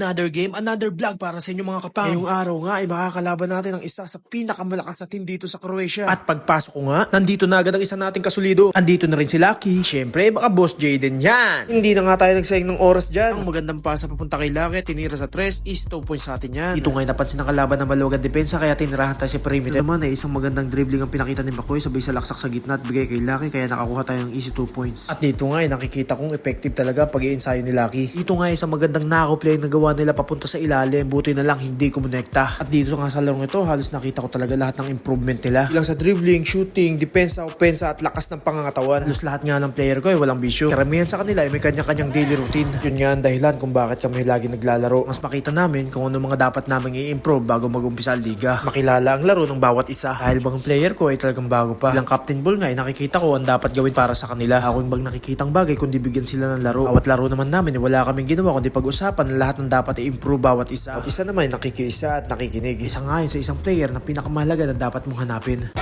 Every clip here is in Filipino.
Another game, another vlog para sa inyo mga kapam. Ngayong araw nga ay makakalaban natin ang isa sa pinakamalakas na team dito sa Croatia. At pagpasok ko nga, nandito na agad ang isa nating kasulido. Andito na rin si Lucky. Siyempre, baka Boss Jaden yan. Hindi na nga tayo nagsayang ng oras dyan. Ang magandang pasa papunta kay Lucky, tinira sa 3 is 2 points sa atin yan. Dito nga napansin ng kalaban ng maluwagan depensa kaya tinirahan tayo sa perimeter. Naman ay isang magandang dribbling ang pinakita ni Makoy sabay sa laksak sa gitna at bigay kay Lucky kaya nakakuha tayo ng easy 2 points. At dito nga ay nakikita kong effective talaga pag-i-ensayo ni Lucky. Dito nga ay isang magandang nako-play na gawa nila papunta sa ilalim, buti na lang hindi kumonekta. At dito nga sa larong ito, halos nakita ko talaga lahat ng improvement nila. Ilang sa dribbling, shooting, depensa, opensa at lakas ng pangangatawan. Halos lahat nga ng player ko ay walang bisyo. Karamihan sa kanila ay may kanya-kanyang daily routine. Yun nga ang dahilan kung bakit kami lagi naglalaro. Mas makita namin kung ano mga dapat namin i-improve bago mag-umpisa ang liga. Makilala ang laro ng bawat isa. Dahil bang player ko ay talagang bago pa. Ilang captain ball nga ay nakikita ko ang dapat gawin para sa kanila. Ako yung bang nakikitang bagay kundi bigyan sila ng laro. Bawat laro naman namin wala kaming ginawa kundi pag-usapan na lahat ng dapat i-improve bawat isa. Bawat isa naman nakikiisa at nakikinig. Isa nga yun sa isang player na pinakamahalaga na dapat mong hanapin.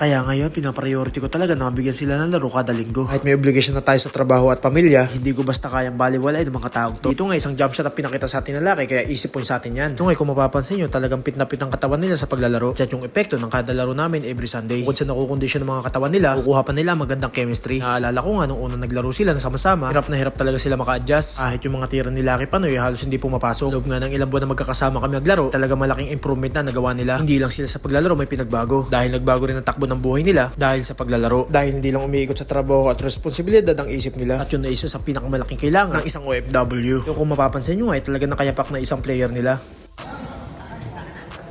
Kaya ngayon, pinapriority ko talaga na mabigyan sila ng laro kada linggo. Kahit may obligation na tayo sa trabaho at pamilya, hindi ko basta kayang baliwalay ng mga taong to. Dito nga isang jump shot na pinakita sa atin na Lucky, kaya easy point sa atin yan. Ito nga kung mapapansin nyo, talagang pit na pit ang katawan nila sa paglalaro. At yung epekto ng kada laro namin every Sunday. Bukod sa nakukondisyon ng mga katawan nila, kukuha pa nila magandang chemistry. Naalala ko nga nung unang naglaro sila na sama-sama, hirap na hirap talaga sila maka-adjust. Kahit yung mga tira ni Lucky Panoy, halos hindi pumapasok. Loob nga ng ilang buwan na magkakasama kami naglaro, talaga malaking improvement na nagawa nila. Hindi lang sila sa paglalaro may pinagbago. Dahil nagbago rin ang takbo ng buhay nila dahil sa paglalaro. Dahil hindi lang umiikot sa trabaho at responsibilidad ang isip nila. At yun na isa sa pinakamalaking kailangan ng isang OFW. Yung kung mapapansin nyo ay talaga nakayapak na isang player nila.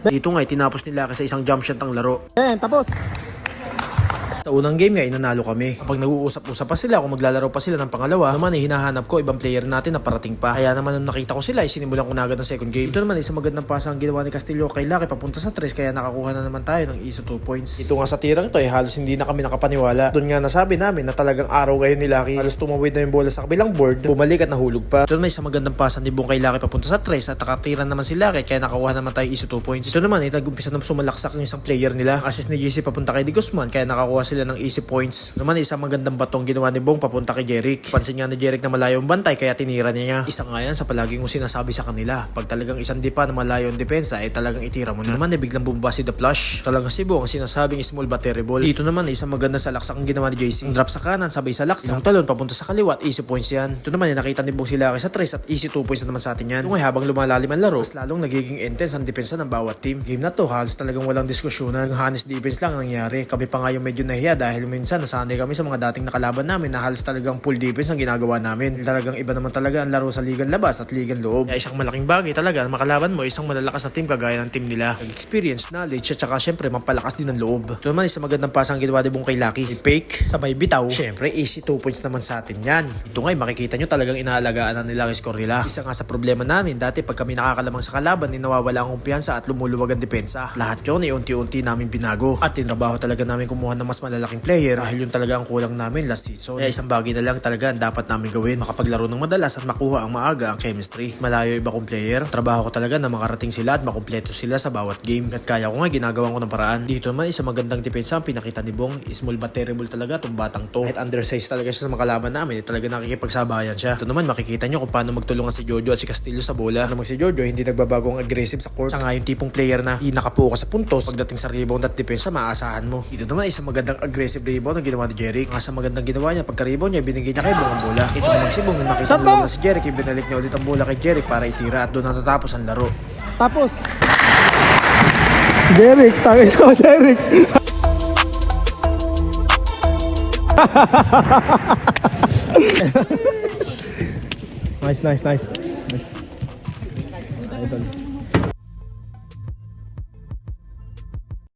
Dito nga ay tinapos nila kasi isang jump shot ang laro. Tapos. Sa unang game nga, inanalo kami. Kapag nag-uusap-usap pa sila, kung maglalaro pa sila ng pangalawa, naman ay hinahanap ko ibang player natin na parating pa. Kaya naman nung nakita ko sila, sinimulan ko na agad ng second game. Ito naman, isang magandang pasa ang ginawa ni Castillo kay Lucky papunta sa 3, kaya nakakuha na naman tayo ng ISO 2 points. Ito nga sa tirang to, halos hindi na kami nakapaniwala. Doon nga nasabi namin na talagang araw ngayon ni Lucky. Halos tumawid na yung bola sa kabilang board, bumalik at nahulog pa. Ito naman, isang magandang pasa ni Bong kay Lucky papunta sa 3 at nakatiran naman si Lucky, kaya nakakuha naman tayo ISO 2 points. Ito naman, nag-umpisa na sumalaksak ng isang player nila. Assist ni JC papunta kay Di Guzman, kaya nakakuha sila ng easy points. Naman isang magandang batong ginawa ni Bong papunta kay Jeric. Pansin nga ni Jeric na malayo ang bantay kaya tinira niya. Isa nga yan sa palaging kong sinasabi sa kanila. Pag talagang isang dipa na malayo ang depensa ay talagang itira mo na. Naman ay biglang bumaba si The Flash. Talagang si Bong ang sinasabing small but terrible. Dito naman ay isang maganda sa laksak ang ginawa ni JC. Ang drop sa kanan sabay sa laksak. Yung talon papunta sa kaliwa at easy points yan. Ito naman ay nakita ni Bong si Lucky sa 3 at easy 2 points na naman sa atin yan. Ito ay habang lumalalim ang laro, mas lalong nagiging intense ang depensa ng bawat team. Game na to halos talagang walang diskusyonan. Yung honest defense lang ang nangyari. Kami pa nga yung medyo nahiya dahil minsan nasanay kami sa mga dating nakalaban namin na halos talagang full defense ang ginagawa namin. Talagang iba naman talaga ang laro sa ligan labas at ligan loob. Kaya isang malaking bagay talaga na makalaban mo isang malalakas na team kagaya ng team nila. Experience, knowledge at saka syempre mapalakas din ang loob. Ito naman isang magandang pasang ginawa ni Bong kay Lucky. Fake, sabay bitaw. Syempre easy 2 points naman sa atin yan. Ito nga makikita nyo talagang inaalagaan na nila ang score nila. Isa nga sa problema namin dati pag kami nakakalamang sa kalaban nawawala ang kumpiyansa at lumuluwag ang depensa. Lahat yun ay unti-unti namin binago. At tinrabaho talaga namin kumuha ng mas malalaking player dahil yun talaga ang kulang namin last season. Kaya isang bagay na lang talaga ang dapat namin gawin. Makapaglaro ng madalas at makuha ang maaga ang chemistry. Malayo iba kong player. Trabaho ko talaga na makarating sila at makumpleto sila sa bawat game. At kaya ko nga ginagawa ko ng paraan. Dito naman isang magandang depensa ang pinakita ni Bong. Small but terrible talaga itong batang to. Kahit undersize talaga siya sa makalaban namin. Talaga nakikipagsabayan siya. Ito naman makikita nyo kung paano magtulungan si Jojo at si Castillo sa bola. Namang si Jojo hindi nagbabago ang aggressive sa court. Siya nga yung tipong player na hindi nakapokus sa puntos. Pagdating sa rebound at depensa maasahan mo. Dito naman isang magandang aggressive rebound ang ginawa ni Jeric. Nga sa magandang ginawa niya pagka-rebound niya binigay niya kay Bong ang bola. Ito naman si Bong nung nakita mo na si Jeric, ibinalik niya ulit ang bola kay Jeric para itira at doon natatapos ang laro. Tapos. Jeric, tangin ko, Jeric. Nice.